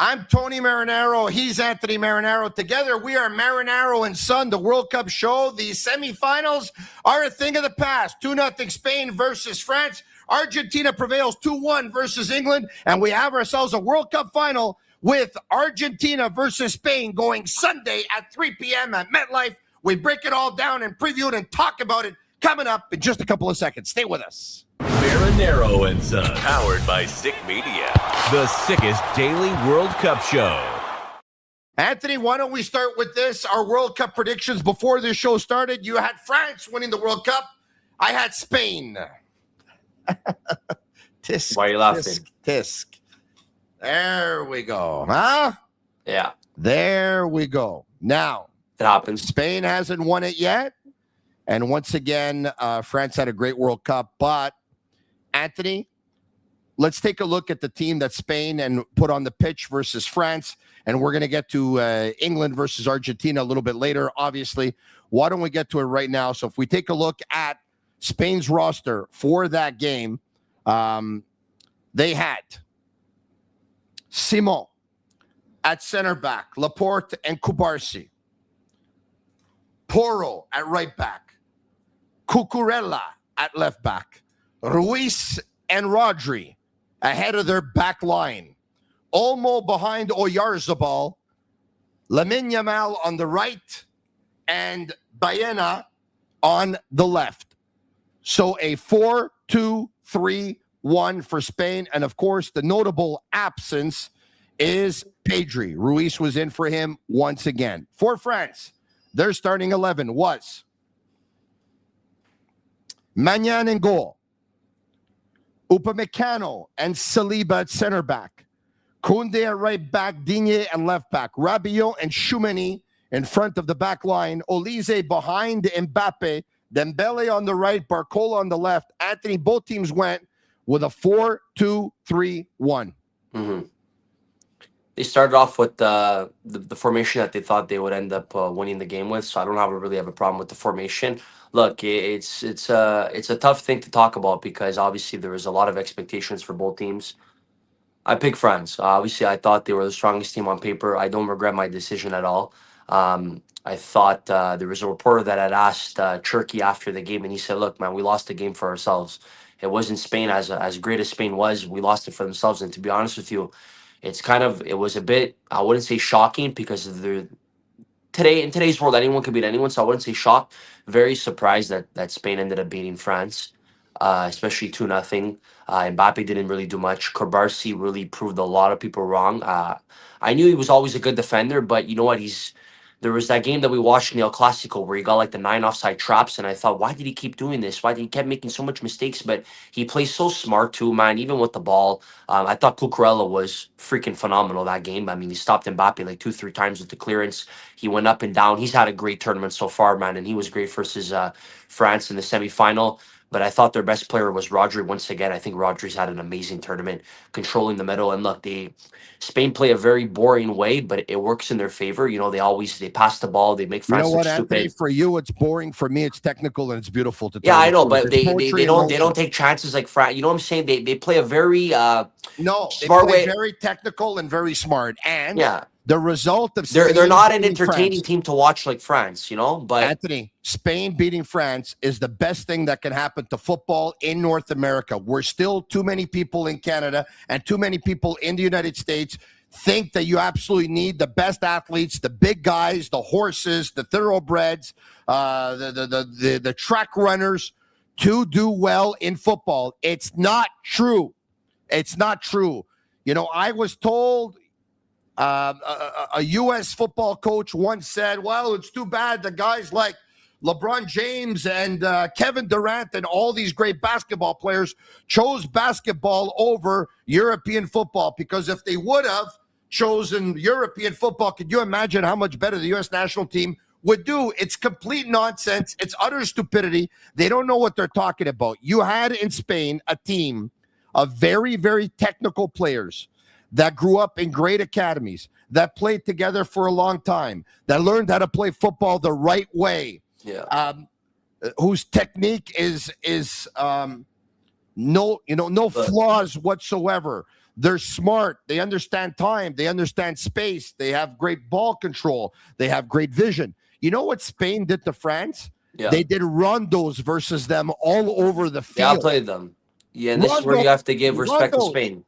I'm Tony Marinaro. He's Anthony Marinaro. Together, we are Marinaro and Son, the World Cup show. The semifinals are a thing of the past. 2-0 Spain versus France. Argentina prevails 2-1 versus England. And we have ourselves a World Cup final with Argentina versus Spain going Sunday at 3 p.m. at MetLife. We break it all down and preview it and talk about it coming up in just a couple of seconds. Stay with us. Marinaro and Son, powered by Sick Media, the sickest daily World Cup show. Anthony, why don't we start with this? Our World Cup predictions before this show started. You had France winning the World Cup. I had Spain. Tisk, why are you laughing? Tisk. There we go. Huh? Yeah. There we go. Now, it happens. Spain hasn't won it yet. And once again, France had a great World Cup. But, Anthony, let's take a look at the team that Spain and put on the pitch versus France. And we're going to get to England versus Argentina a little bit later, obviously. Why don't we get to it right now? So if we take a look at Spain's roster for that game, they had Simon at center back, Laporte and Kubarsi. Porro at right back. Cucurella at left back. Ruiz and Rodri ahead of their back line. Olmo behind Oyarzabal. Lamine Yamal on the right. And Baena on the left. So a 4-2-3-1 for Spain. And, of course, the notable absence is Pedri. Ruiz was in for him once again. For France, their starting 11 was Magnan in goal, Upamecano and Saliba at center back, Koundé at right back, Digne at left back, Rabiot and Tchouameni in front of the back line, Olise behind Mbappe, Dembele on the right, Barcola on the left. Anthony, both teams went with a 4-2-3-1. Mm-hmm. They started off with the formation that they thought they would end up winning the game with, so I don't really have a problem with the formation. Look, it's a tough thing to talk about because obviously there was a lot of expectations for both teams. I picked France. Obviously, I thought they were the strongest team on paper. I don't regret my decision at all. I thought there was a reporter that had asked Cherky after the game, and he said, "Look, man, we lost the game for ourselves. It wasn't Spain as great as Spain was. We lost it for themselves." And to be honest with you, it was a bit, I wouldn't say shocking because of in today's world, anyone could beat anyone. So I wouldn't say shocked. Very surprised that Spain ended up beating France, especially 2-0. Mbappe didn't really do much. Kubarsi really proved a lot of people wrong. I knew he was always a good defender, but you know what? There was that game that we watched in the El Clasico where he got like the 9 offside traps, and I thought, why did he keep doing this? Why did he kept making so much mistakes? But he plays so smart too, man. Even with the ball, I thought Cucurella was freaking phenomenal that game. I mean, he stopped Mbappe like 2-3 times with the clearance. He went up and down. He's had a great tournament so far, man, and he was great versus France in the semifinal. But I thought their best player was Rodri once again. I think Rodri's had an amazing tournament, controlling the middle. And look, Spain play a very boring way, but it works in their favor. You know, they pass the ball, they make France look stupid. Anthony, for you, it's boring. For me, it's technical and it's beautiful to. Yeah, I know, but they don't take chances like France. You know what I'm saying? They play a very smart way. Very technical and very smart. And yeah. The result of they're not an entertaining team to watch like France, you know. But Anthony, Spain beating France is the best thing that can happen to football in North America. We're still too many people in Canada and too many people in the United States think that you absolutely need the best athletes, the big guys, the horses, the thoroughbreds, the track runners to do well in football. It's not true. It's not true. You know, I was told. A U.S. football coach once said, well, it's too bad the guys like LeBron James and Kevin Durant and all these great basketball players chose basketball over European football, because if they would have chosen European football, could you imagine how much better the U.S. national team would do? It's complete nonsense. It's utter stupidity. They don't know what they're talking about. You had in Spain a team of very, very technical players that grew up in great academies, that played together for a long time, that learned how to play football the right way, whose technique is no flaws whatsoever. They're smart. They understand time. They understand space. They have great ball control. They have great vision. You know what Spain did to France? Yeah, They did rondos versus them all over the they field. outplayed them. Yeah, and this is where Rondos, you have to give respect to rondos. Spain.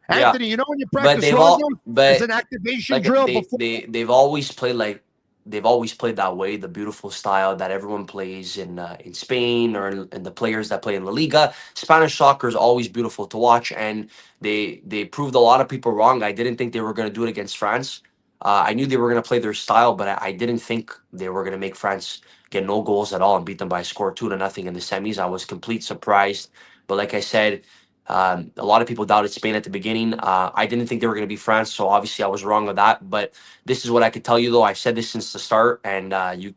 Yeah, Anthony, you know when you but practice they've all, rondos? It's but an activation like drill before. they've always played like they've always played that way, the beautiful style that everyone plays in Spain or in the players that play in La Liga. Spanish soccer is always beautiful to watch, and they proved a lot of people wrong. I didn't think they were going to do it against France. I knew they were going to play their style, but I didn't think they were going to make France get no goals at all and beat them by a score 2-0 in the semis. I was complete surprised, but like I said. A lot of people doubted Spain at the beginning. I didn't think they were going to be France, so obviously I was wrong on that. But this is what I could tell you, though. I've said this since the start, and you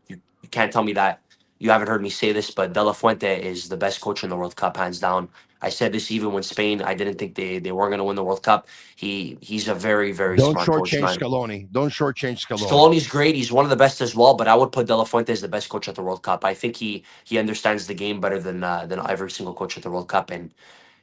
can't tell me that you haven't heard me say this. But De La Fuente is the best coach in the World Cup, hands down. I said this even when Spain. I didn't think they weren't going to win the World Cup. He's a very very Don't smart coach, shortchange man. Scaloni. Don't shortchange Scaloni. Scaloni's great. He's one of the best as well. But I would put De La Fuente as the best coach at the World Cup. I think he understands the game better than every single coach at the World Cup, and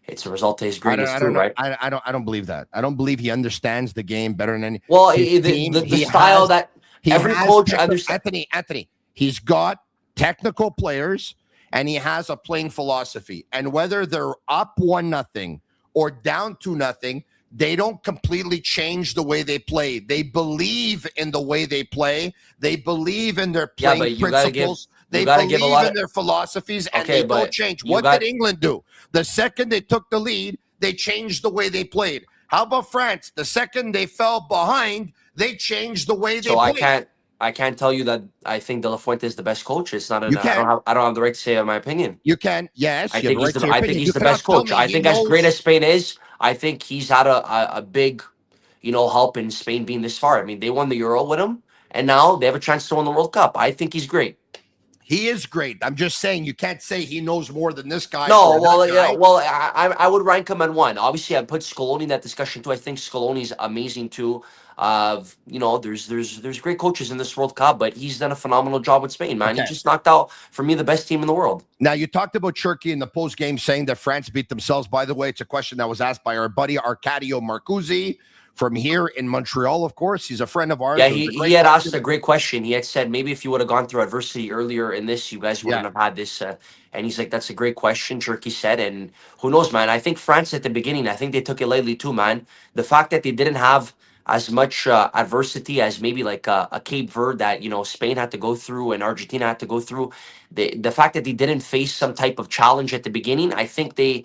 it's a result of his greatness too, right? I don't believe that. I don't believe he understands the game better than any. Well, his the, team. the He style has, that he every has coach techni- understands. Anthony, he's got technical players and he has a playing philosophy. And whether they're up 1-0 or down 2-0, they don't completely change the way they play. They believe in the way they play. They believe in their Yeah, playing but you gotta give principles. They you gotta believe give a lot in of their philosophies and okay, they don't but change. you What got did England do? The second they took the lead, they changed the way they played. How about France? The second they fell behind, they changed the way they so played. I can't tell you that I think De La Fuente is the best coach. It's not an You can. I don't have the right to say my opinion. You can. Yes, you have a right to your I think opinion. You he's the best cannot tell coach. me I he think as great knows. as Spain is, I think he's had a big, help in Spain being this far. I mean, they won the Euro with him, and now they have a chance to win the World Cup. I think he's great. He is great. I'm just saying you can't say he knows more than this guy No, or that yeah, guy. well, I would rank him at one. Obviously, I put Scaloni in that discussion too. I think Scaloni's amazing too. There's great coaches in this World Cup, but he's done a phenomenal job with Spain, man. He Okay. just knocked out for me the best team in the world. Now, you talked about Turkey in the post game saying that France beat themselves. By the way, it's a question that was asked by our buddy Arcadio Marcuzzi from here in Montreal, of course. He's a friend of ours. Yeah, It was a he great had asked question. a great question. He had said maybe if you would have gone through adversity earlier in this, you guys wouldn't Yeah. have had this. And he's like, that's a great question, Turkey said. And who knows, man? I think France at the beginning, I think they took it lightly too, man. The fact that they didn't have as much adversity as maybe like a Cape Verde that Spain had to go through and Argentina had to go through. The fact that they didn't face some type of challenge at the beginning, I think they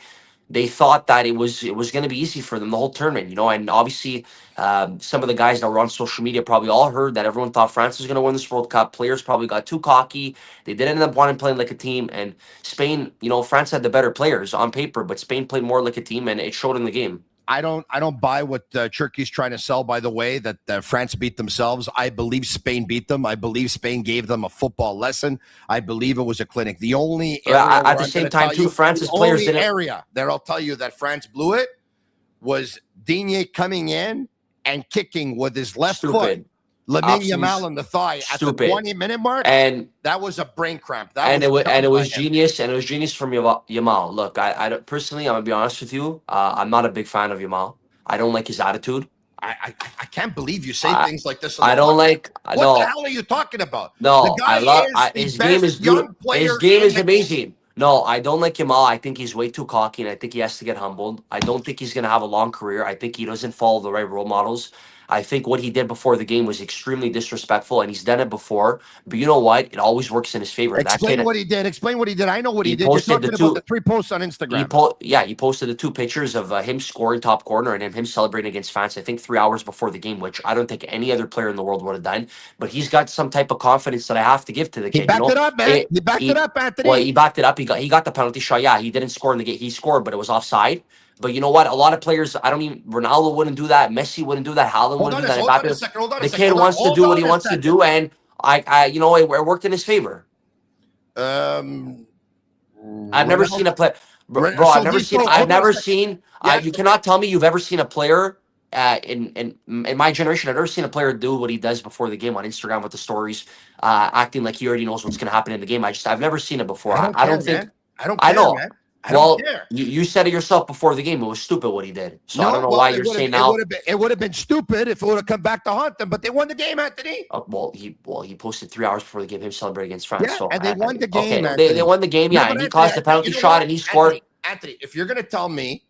thought that it was going to be easy for them the whole tournament, and obviously some of the guys that were on social media probably all heard that everyone thought France was going to win this World Cup. Players probably got too cocky. They didn't end up wanting to play like a team. And Spain, France had the better players on paper, but Spain played more like a team, and it showed in the game. I don't buy what Turkey's trying to sell, by the way, that France beat themselves. I believe Spain beat them. I believe Spain gave them a football lesson. I believe it was a clinic. The only area At the same time, too, France's players didn't. The area that I'll tell you that France blew it was Digne coming in and kicking with his left foot. Lamine Yamal in the thigh at the 20-minute mark, and that was a brain cramp. It was genius, and it was genius from Yamal. Look, I personally, I'm gonna be honest with you. I'm not a big fan of Yamal. I don't like his attitude. I can't believe you say things like this. I don't like. What no, the hell are you talking about? No, the guy I love is his game is young good. His game is amazing. No, I don't like Yamal. I think he's way too cocky, and I think he has to get humbled. I don't think he's gonna have a long career. I think he doesn't follow the right role models. I think what he did before the game was extremely disrespectful, and he's done it before. But you know what? It always works in his favor. Explain what he did. Explain what he did. I know what he did. You're Posted talking about the 3 posts on Instagram. He posted the 2 pictures of him scoring top corner and him celebrating against France, I think 3 hours before the game, which I don't think any other player in the world would have done. But he's got some type of confidence that I have to give to the kid. He backed it up, man. He backed it up, Anthony. Well, he backed it up. He got the penalty shot. Yeah, he didn't score in the game. He scored, but it was offside. But you know what? A lot of players, Ronaldo wouldn't do that. Messi wouldn't do that. Haaland wouldn't do that. Hold on a second. The kid wants to do what he wants to do, and it worked in his favor. I've never seen a player, bro. I've never seen. You cannot tell me you've ever seen a player in my generation. I've never seen a player do what he does before the game on Instagram with the stories, acting like he already knows what's going to happen in the game. I've never seen it before. I don't think. I don't care, man. I don't Well, care. you said it yourself before the game. It was stupid what he did. So I don't No, know well, why you're saying now. it would have been stupid if it would have come back to haunt them, but they won the game, Anthony. He posted 3 hours before the game him celebrating against France. Yeah, So and they won the game, okay, they Anthony. won the game, No, yeah, but and he Anthony, caused the penalty you know shot what? and he scored. Anthony, if you're gonna tell me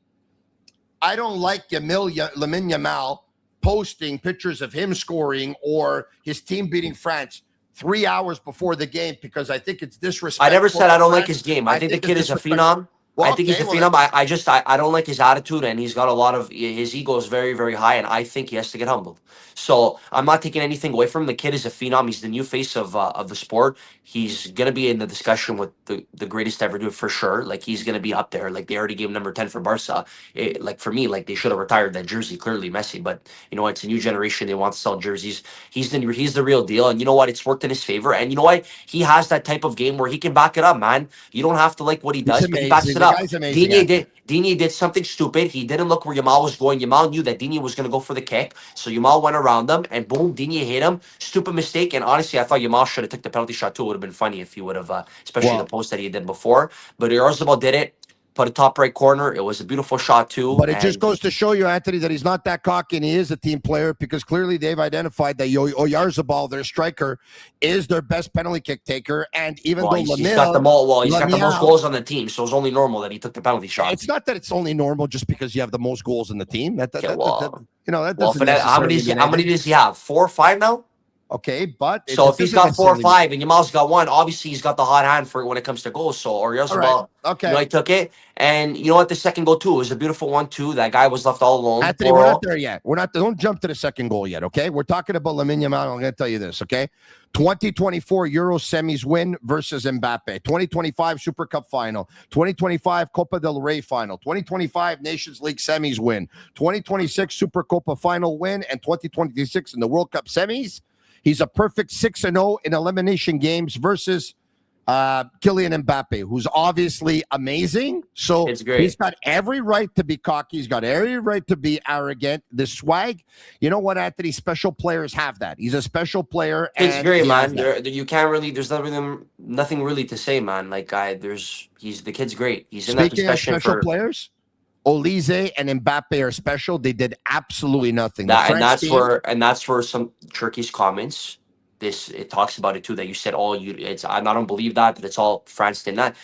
I don't like Lamine Yamal posting pictures of him scoring or his team beating France 3 hours before the game because I think it's disrespectful. I never said I don't like France. his game. I think the kid it's is a disrespectful. phenom. Well, I think he's a phenom. I don't like his attitude, and he's got a lot of his ego is very, very high, and I think he has to get humbled. So I'm not taking anything away from him. The kid is a phenom. He's the new face of the sport. He's gonna be in the discussion with the greatest to ever do it for sure. Like he's gonna be up there. Like they already gave him number 10 for Barca. Like for me, like they should have retired that jersey. Clearly, Messi, but you know it's a new generation. They want to sell jerseys. He's the real deal, and you know what? It's worked in his favor. And you know what? He has that type of game where he can back it up, man. You don't have to like what he he's does, but he backs amazing. it The up. guy's amazing. Digne did something stupid. He didn't look where Yamal was going. Yamal knew that Digne was going to go for the kick, so Yamal went around them, and boom, Digne hit him. Stupid mistake. And honestly, I thought Yamal should have took the penalty shot too. It would have been funny if he would have, especially the post that he did before. But Oyarzabal did it. Put a top right corner. It was a beautiful shot too. But it just goes to show you, Anthony, that he's not that cocky and he is a team player because clearly they've identified that Oyarzabal, their striker, is their best penalty kick taker. And even though he's got the most goals on the team, so it's only normal that he took the penalty shot. It's not that it's only normal just because you have the most goals in the team. That doesn't how many does he have? 4 or 5 now? Okay, but so if he's got 4 or 5 and Yamal's got 1, obviously he's got the hot hand for it when it comes to goals. So Oyarzabal, he took it, and you know what? The second goal too was a beautiful one too. That guy was left all alone. Anthony, we're not there yet. Don't jump to the second goal yet. Okay, we're talking about Lamine Yamal. I'm going to tell you this. Okay, 2024 Euro semis win versus Mbappe. 2025 Super Cup final. 2025 Copa del Rey final. 2025 Nations League semis win. 2026 Super Copa final win, and 2026 in the World Cup semis. He's a perfect 6-0 in elimination games versus Kylian Mbappe, who's obviously amazing. So he's got every right to be cocky. He's got every right to be arrogant. The swag, you know what, Anthony? Special players have that. He's a special player. It's great, man. You can't really. There's nothing really to say, man. Like the kid's great. He's in that discussion of special players. Olise and Mbappe are special. They did absolutely nothing. That's where some Turkey's comments. It talks about it too. That you said, I don't believe that it's all France did that.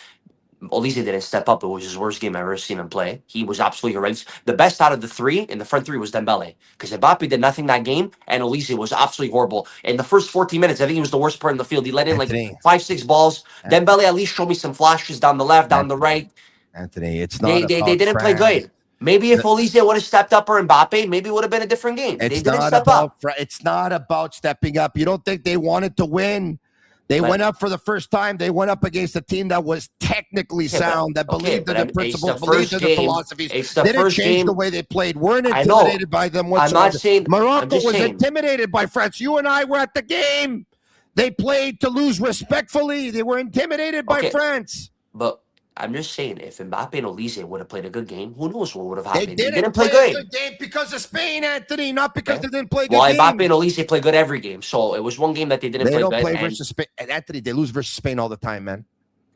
Olise didn't step up. It was his worst game I've ever seen him play. He was absolutely horrendous. The best out of the three in the front three was Dembele because Mbappe did nothing that game, and Olise was absolutely horrible. In the first 14 minutes, I think he was the worst player in the field. He let in like 5-6 balls. Dembele at least showed me some flashes down the left, down the right. Anthony, it's not. They didn't play good. Maybe if Olise would have stepped up or Mbappe, maybe it would have been a different game. They didn't step up. It's not about stepping up. You don't think they wanted to win? They went up for the first time. They went up against a team that was technically sound, that believed in the principles, believed in the philosophies. Didn't change the way they played. Weren't intimidated by them whatsoever. I'm not saying Morocco was intimidated by France. You and I were at the game. They played to lose respectfully. They were intimidated by France. But I'm just saying, if Mbappe and Olise would have played a good game, who knows what would have happened? They didn't play a good game because of Spain, Anthony, not because they didn't play a good game. Well, Mbappe and Olise play good every game, so it was one game that they didn't play good. They don't play versus Spain. And Anthony, they lose versus Spain all the time, man.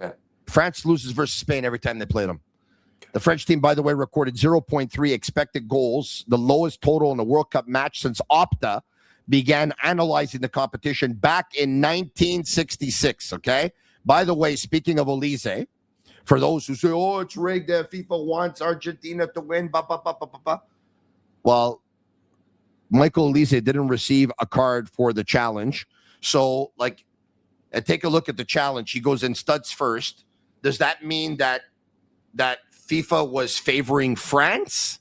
Yeah. France loses versus Spain every time they play them. The French team, by the way, recorded 0.3 expected goals, the lowest total in a World Cup match since Opta began analyzing the competition back in 1966, okay? By the way, speaking of Olise, for those who say, it's rigged, FIFA wants Argentina to win, Well, Michael Olise didn't receive a card for the challenge. So, take a look at the challenge. He goes in studs first. Does that mean that FIFA was favoring France?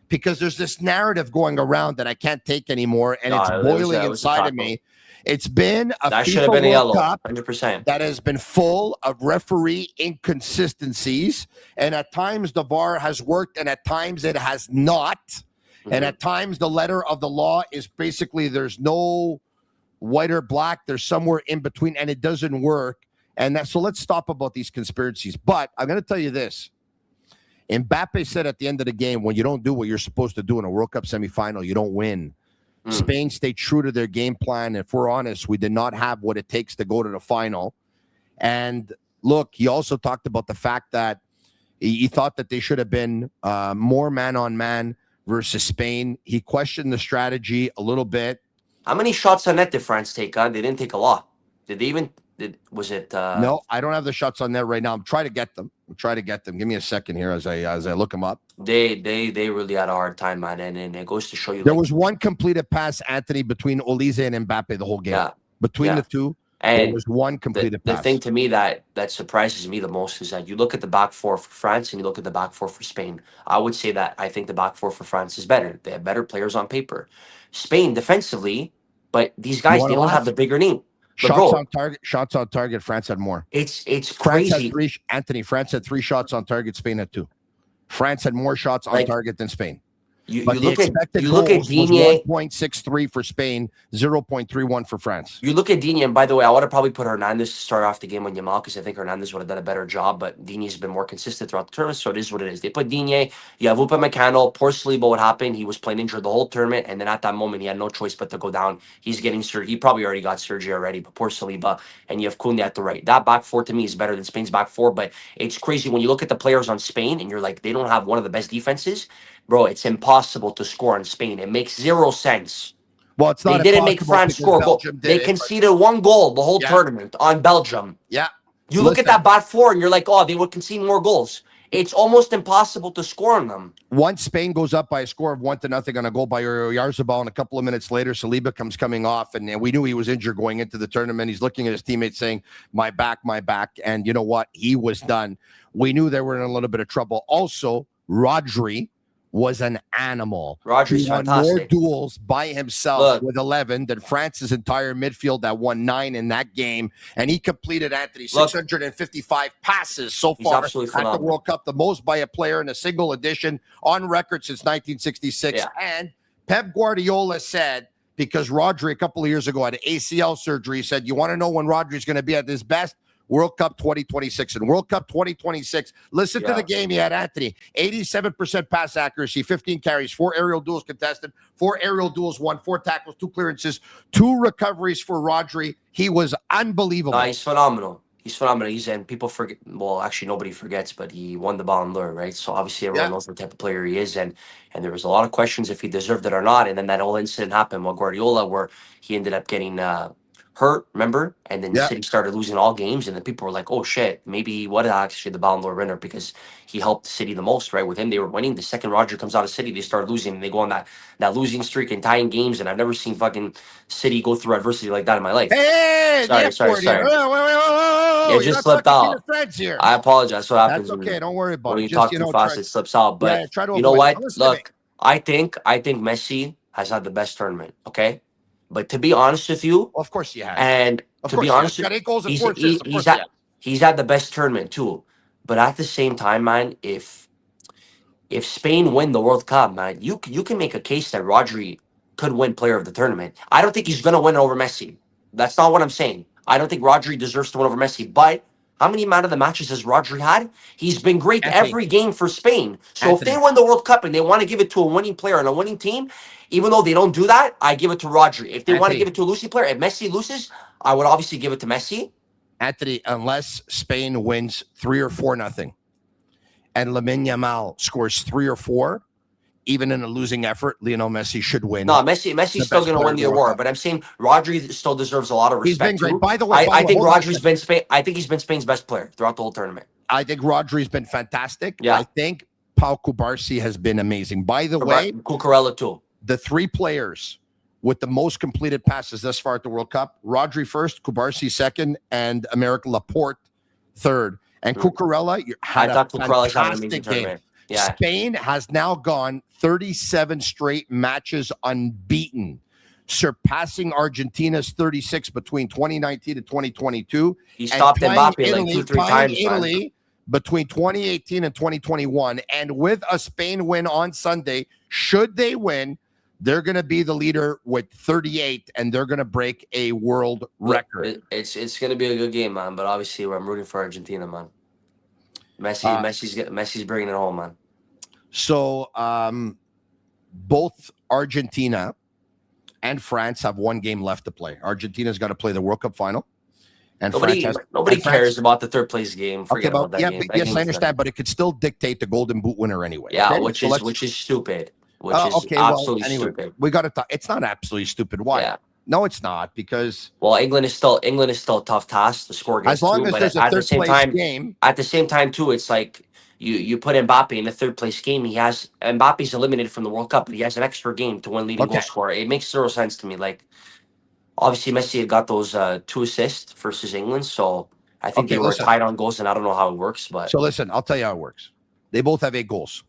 Because there's this narrative going around that I can't take anymore, and it's boiling inside of me. It's been a FIFA World Cup 100%. that has been full of referee inconsistencies, and at times the VAR has worked, and at times it has not. Mm-hmm. And at times the letter of the law is basically there's no white or black, there's somewhere in between, and it doesn't work. And so let's stop about these conspiracies. But I'm going to tell you this. Mbappe said at the end of the game, when you don't do what you're supposed to do in a World Cup semifinal, you don't win. Spain stayed true to their game plan. If we're honest, we did not have what it takes to go to the final. And look, he also talked about the fact that, He thought that they should have been more man-on-man versus Spain. He questioned the strategy a little bit. How many shots on net did France take on? They didn't take a lot. Did they even? Was it? No, I don't have the shots on net right now. I'm trying to get them. Give me a second here as I look them up. They really had a hard time, man, and it goes to show you. There was one completed pass, Anthony, between Olise and Mbappe the whole game. Yeah. Between the two, and there was one completed the pass. thing to me that surprises me the most is that you look at the back four for France and you look at the back four for Spain. I would say that I think the back four for France is better. They have better players on paper. Spain defensively, but these guys, they don't have the bigger name. Shots on target. France had more. It's France crazy. had three. Anthony, France had 3 shots on target. Spain had 2. France had more shots on target than Spain. You But look at Digne, Digne. 1.63 for Spain, 0.31 for France. You look at Digne, and by the way, I would have probably put Hernandez to start off the game on Yamal because I think Hernandez would have done a better job, but Digne's been more consistent throughout the tournament, so it is what it is. They put Digne, you have Upamecano, poor Saliba, what happened? He was playing injured the whole tournament, and then at that moment, he had no choice but to go down. He's getting surgery. He probably already got surgery already, but poor Saliba, and you have Koundé at the right. That back four to me is better than Spain's back four, but it's crazy when you look at the players on Spain, and you're like, they don't have one of the best defenses. Bro, it's impossible to score on Spain. It makes 0 sense. Well, it's not. They didn't make France score a goal. They conceded 1 goal the whole tournament on Belgium. Yeah. You look at that back four and you're like, oh, they would concede more goals. It's almost impossible to score on them. Once Spain goes up by a score of 1-0 on a goal by Oyarzabal, and a couple of minutes later, Saliba comes coming off, and we knew he was injured going into the tournament. He's looking at his teammates saying, my back. And you know what? He was done. We knew they were in a little bit of trouble. Also, Rodri was an animal. Rodri's fantastic. More duels by himself with 11 than France's entire midfield that won 9 in that game. And he completed, Anthony, 655 passes so far at the World Cup, the most by a player in a single edition on record since 1966. Yeah. And Pep Guardiola said, because Rodri a couple of years ago had ACL surgery, he said, you want to know when Rodri's going to be at his best? World Cup 2026. And World Cup 2026, listen to the game he had, Anthony. 87% pass accuracy, 15 carries, 4 aerial duels contested, 4 aerial duels won, 4 tackles, 2 clearances, 2 recoveries for Rodri. He was unbelievable. He's phenomenal. And people forget. Well, actually, nobody forgets, but he won the Ballon d'Or, right? So obviously, everyone knows what type of player he is, and there was a lot of questions if he deserved it or not. And then that whole incident happened with Guardiola, where he ended up getting hurt, remember? And then City started losing all games, and then people were like, oh shit, maybe he was actually the Ballon d'Or winner because he helped City the most, right? With him, they were winning. The second Roger comes out of City, they start losing, and they go on that losing streak and tying games, and I've never seen fucking City go through adversity like that in my life. Hey, sorry. Whoa, it just slipped out. I apologize. What happens? That's okay. Don't worry about it. When you talk too fast, it slips out. But you know what? Look, I think Messi has had the best tournament, okay? But to be honest with you, of course he has. And to be honest with you, he's had the best tournament too. But at the same time, man, if Spain win the World Cup, man, you can make a case that Rodri could win Player of the Tournament. I don't think he's gonna win over Messi. That's not what I'm saying. I don't think Rodri deserves to win over Messi. But how many amount of the matches has Rodri had? He's been great every game for Spain. So if they win the World Cup and they want to give it to a winning player and a winning team, even though they don't do that, I give it to Rodri. If they want to give it to a losing player, if Messi loses, I would obviously give it to Messi. Anthony, unless Spain wins 3 or 4-0 and Lamine Yamal scores 3 or 4, even in a losing effort, Lionel Messi should win. No, Messi's still going to win the award, but I'm saying Rodri still deserves a lot of respect. He's been great. By the way, I think Rodri's been Spain. I think he's been Spain's best player throughout the whole tournament. I think Rodri's been fantastic. Yeah. I think Pau Cubarsí has been amazing. By the way, Cucurella too. The 3 players with the most completed passes thus far at the World Cup: Rodri first, Cubarsí second, and Aymeric Laporte third. And Cucurella had a fantastic game. Yeah. Spain has now gone 37 straight matches unbeaten, surpassing Argentina's 36 between 2019 and 2022. He stopped Mbappe like 2-3 times. Italy between 2018 and 2021. And with a Spain win on Sunday, should they win, they're going to be the leader with 38, and they're going to break a world record. It's going to be a good game, man. But obviously, I'm rooting for Argentina, man. Messi's bringing it home, man. So both Argentina and France have 1 game left to play. Argentina's got to play the World Cup final, And Nobody cares about the third place game. Forget about that yeah, game. yes, I understand, but it could still dictate the Golden Boot winner anyway. Yeah, okay? which is stupid. Which is Okay, absolutely anyway, stupid. we got to talk. It's not absolutely stupid. Why? Yeah. No, it's not, because Well, England is still a tough task to score as against long too. as But there's a third place game, at the same time too, it's like you put Mbappe in the third place game. Mbappe's eliminated from the World Cup, but he has an extra game to win leading goal okay, scorer. It makes zero sense to me. Like obviously Messi had got those 2 assists versus England, so I think okay, they were listen. tied on goals, and I don't know how it works, but So listen, I'll tell you how it works. They both have 8 goals.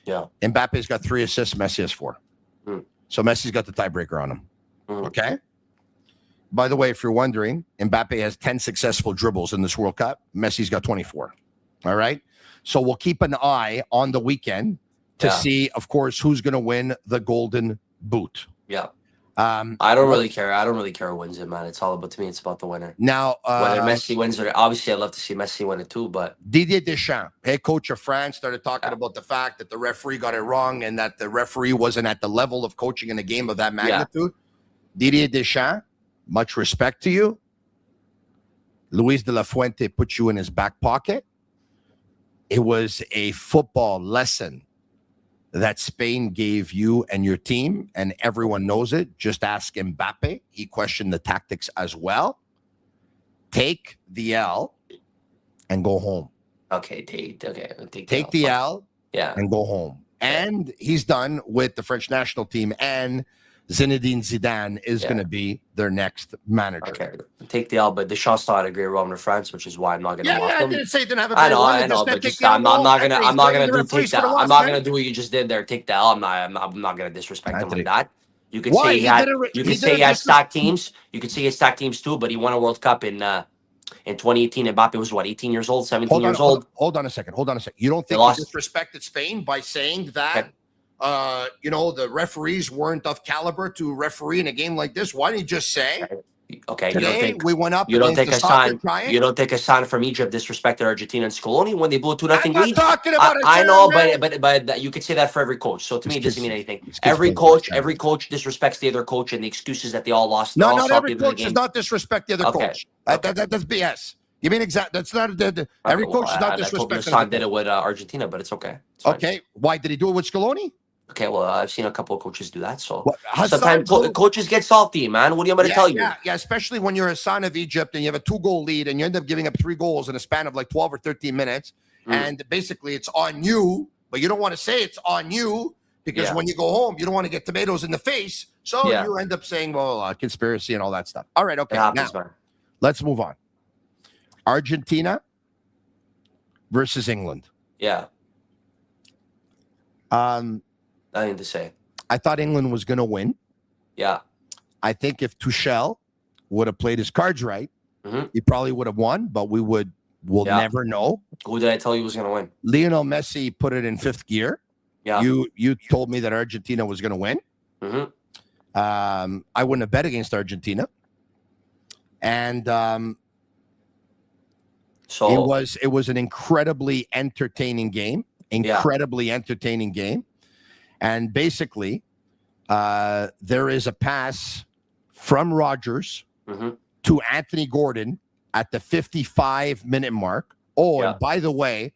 yeah. Mbappe's got 3 assists. Messi has 4. So Messi's got the tiebreaker on him. Okay. By the way, if you're wondering, Mbappe has 10 successful dribbles in this World Cup. Messi's got 24. All right. So we'll keep an eye on the weekend to see, of course, who's going to win the Golden Boot. Yeah. I don't really care. I don't really care who wins it, man. It's all about, to me, it's about the winner. Now, whether Messi wins or obviously I'd love to see Messi win it too, but Didier Deschamps, head coach of France, started talking about the fact that the referee got it wrong and that the referee wasn't at the level of coaching in a game of that magnitude. Didier Deschamps, much respect to you. Luis de la Fuente put you in his back pocket. It was a football lesson that Spain gave you and your team, and everyone knows it. Just ask Mbappe. He questioned the tactics as well. Take the L and go home. Okay, take the L yeah, and go home. And he's done with the French national team, and Zinedine Zidane is going to be their next manager. Okay, take the L, but Deschamps still had a great run with France, which is why I'm not going to mock I him. didn't say he didn't have a great run. I know, but just I'm not gonna do what you just did there. Take the L. I'm not gonna disrespect him like that. You could say he had stacked teams. You could say he had stacked teams too, but he won a World Cup in 2018. Mbappe was what, 18 years old, 17 years old. Hold on a second. You don't think he disrespected Spain by saying that? The referees weren't of caliber to referee in a game like this? Why didn't you just say? Okay, today we went up. You don't take a sign. You don't take a sign from Egypt disrespected Argentina and Scaloni when they blew a 2-0 lead. I'm not talking about it. I know, but you could say that for every coach. So to me, it doesn't mean anything. Every coach disrespects the other coach, and the excuses that they all lost. No, not every coach does not disrespect the other coach. That's BS. You mean exact? That's not every coach is not disrespecting. Son did it with Argentina, but it's okay. Okay, why did he do it with Scaloni? Okay, well, I've seen a couple of coaches do that. So Well, sometimes coaches get salty, man. What am I going to tell you? Yeah, especially when you're a son of Egypt and you have a 2-goal lead and you end up giving up 3 goals in a span of like 12 or 13 minutes. And basically it's on you, but you don't want to say it's on you because when you go home, you don't want to get tomatoes in the face. So you end up saying, well, conspiracy and all that stuff. All right, okay. Now, let's move on. Argentina versus England. Yeah. Nothing to say. I thought England was going to win. Yeah. I think if Tuchel would have played his cards right, he probably would have won, but we'll never know. Who did I tell you was going to win? Lionel Messi put it in 5th gear. Yeah. You told me that Argentina was going to win. I wouldn't have bet against Argentina. And so it was an incredibly entertaining game. And basically, there is a pass from Rodgers to Anthony Gordon at the 55-minute mark. And by the way,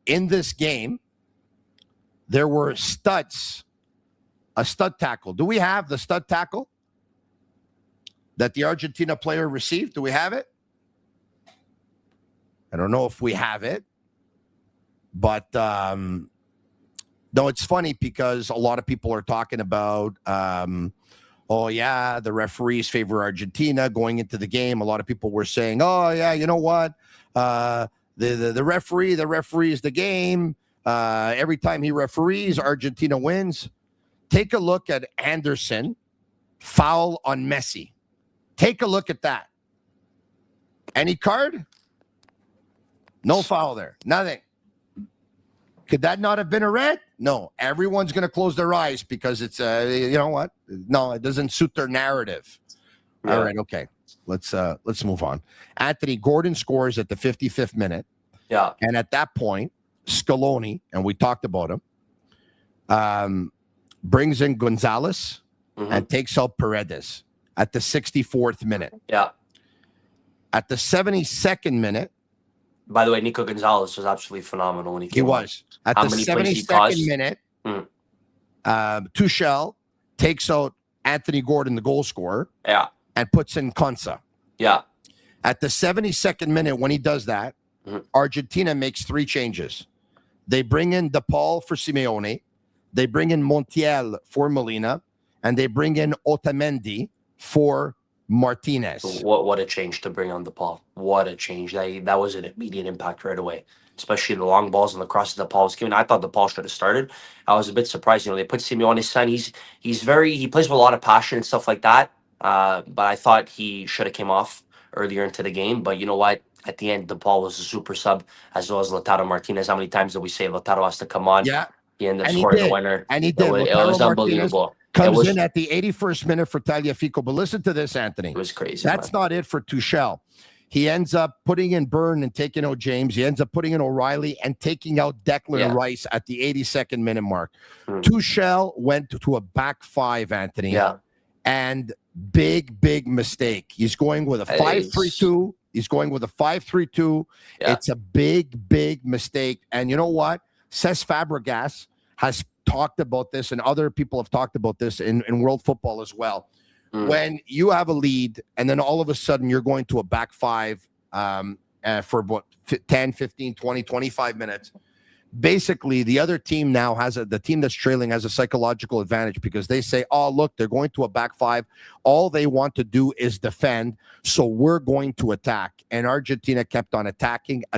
in this game, there were studs, a stud tackle. Do we have the stud tackle that the Argentina player received? Do we have it? I don't know if we have it, but no, it's funny because a lot of people are talking about, the referees favor Argentina going into the game. A lot of people were saying, you know what? The referee is the game. Every time he referees, Argentina wins. Take a look at Anderson, foul on Messi. Take a look at that. Any card? No foul there. Nothing. Could that not have been a red? No. Everyone's going to close their eyes because it's, you know what? No, it doesn't suit their narrative. Yeah. All right, okay. Let's move on. Anthony Gordon scores at the 55th minute. Yeah. And at that point, Scaloni, and we talked about him, brings in Gonzalez and takes out Paredes at the 64th minute. Yeah. At the 72nd minute, By the way, Nico Gonzalez was absolutely phenomenal when he he came on. was. At How the many plays he 72nd caused? minute, Mm. Tuchel takes out Anthony Gordon, the goal scorer, Yeah. and puts in Konsa. Yeah. At the 72nd minute, when he does that, Argentina makes 3 changes. They bring in DePaul for Simeone, they bring in Montiel for Molina, and they bring in Otamendi for Martinez. What a change to bring on DePaul. What a change. That was an immediate impact right away. Especially the long balls and the crosses that Paul was giving. I thought DePaul should have started. I was a bit surprised. They put Simeone's son. He plays with a lot of passion and stuff like that. But I thought he should have came off earlier into the game. But you know what? At the end, DePaul was a super sub, as well as Lautaro Martinez. How many times did we say Lautaro has to come on? Yeah. He ended up And he scoring the did. winner. And he did. It was unbelievable. Comes in at the 81st minute for Tagliafico. But listen to this, Anthony. It was crazy. That's not it for Tuchel. He ends up putting in Byrne and taking out James. He ends up putting in O'Reilly and taking out Declan Rice at the 82nd minute mark. Tuchel went to a back 5, Anthony. Yeah. And big mistake. He's going with a 5-3-2. He's going with a 5-3-2. Yeah. It's a big mistake. And you know what? Cesc Fabregas has talked about this, and other people have talked about this in world football as well. When you have a lead and then all of a sudden you're going to a back 5 for what 10, 15, 20, 25 minutes, basically the other team now the team that's trailing has a psychological advantage because they say, oh, look, they're going to a back 5. All they want to do is defend. So we're going to attack. And Argentina kept on attacking. For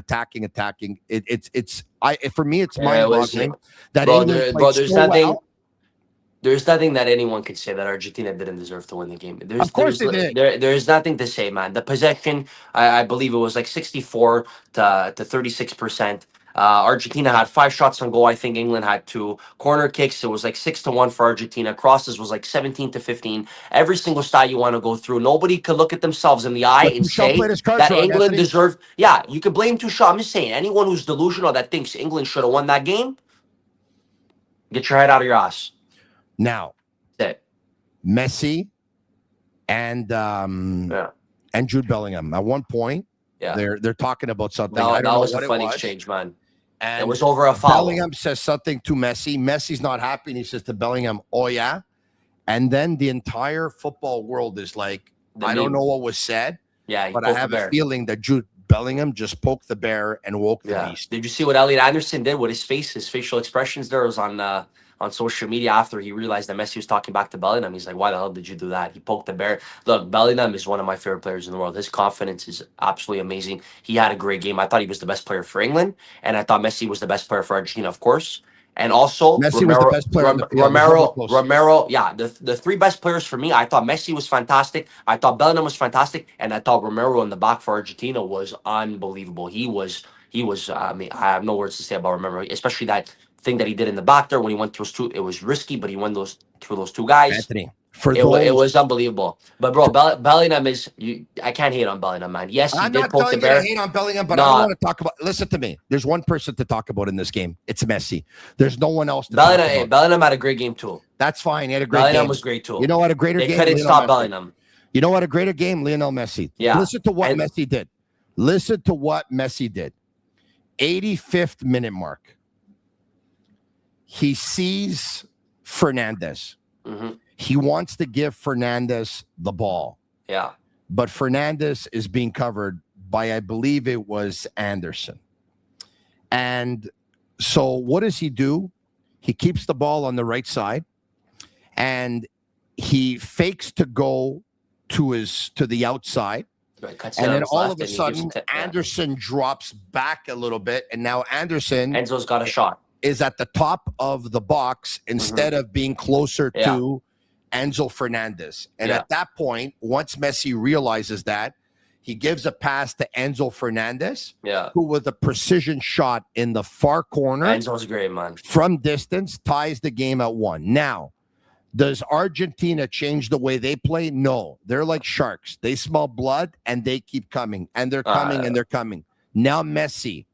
me, it's mind-boggling that England played so well. There's nothing that anyone could say that Argentina didn't deserve to win the game. Of course they did. There's nothing to say, man. The possession, I believe it was like 64 to 36%. Argentina had 5 shots on goal. I think England had 2 corner kicks. It was like 6-1 for Argentina. Crosses was like 17-15. Every single stat you want to go through. Nobody could look at themselves in the eye and say that England deserved. Yeah, you could blame Tuchel. I'm just saying, anyone who's delusional that thinks England should have won that game, get your head out of your ass. Now, Messi and Jude Bellingham. At one point, they're talking about something. That was a funny exchange, man. And it was over a foul. Bellingham says something to Messi. Messi's not happy, and he says to Bellingham, "Oh yeah." And then the entire football world is like, I don't know what was said. Yeah, but I have a feeling that Jude Bellingham just poked the bear and woke the beast. Did you see what Elliot Anderson did with his face, his facial expressions? There was on social media after he realized that Messi was talking back to Bellingham. He's like, why the hell did you do that? He poked the bear. Look, Bellingham is one of my favorite players in the world. His confidence is absolutely amazing. He had a great game. I thought he was the best player for England, and I thought Messi was the best player for Argentina, of course. And also, Messi was the best player on the field. Romero, the 3 best players for me. I thought Messi was fantastic. I thought Bellingham was fantastic, and I thought Romero in the back for Argentina was unbelievable. He was. I mean, I have no words to say about Romero, especially that thing that he did in the back there when he went through 2. It was risky, but he went through those 2 guys. Anthony, it was unbelievable. But bro, Bellingham is. I can't hate on Bellingham, man. Yes, he did poke the bear. I hate on Bellingham, but I don't want to talk about. Listen to me. There's one person to talk about in this game. It's Messi. There's no one else. Bellingham had a great game too. That's fine. He had a great Bellingham game. was great too. You know what? A greater game. They couldn't stop Bellingham. You know what? A greater game. Lionel Messi. Yeah. Listen to what Messi did. Listen to what Messi did. 85th minute mark. He sees Fernandez. Mm-hmm. He wants to give Fernandez the ball. Yeah. But Fernandez is being covered by, I believe it was Anderson. And so what does he do? He keeps the ball on the right side and he fakes to go to the outside. Right, and then all of a sudden, Anderson drops back a little bit. And now Enzo's got a shot. Is at the top of the box instead of being closer to Enzo Fernandez. And at that point, once Messi realizes that, he gives a pass to Enzo Fernandez, who with a precision shot in the far corner. Enzo's great, man. From distance, ties the game at 1. Now, does Argentina change the way they play? No. They're like sharks. They smell blood and they keep coming. And they're coming and they're coming. Now Messi,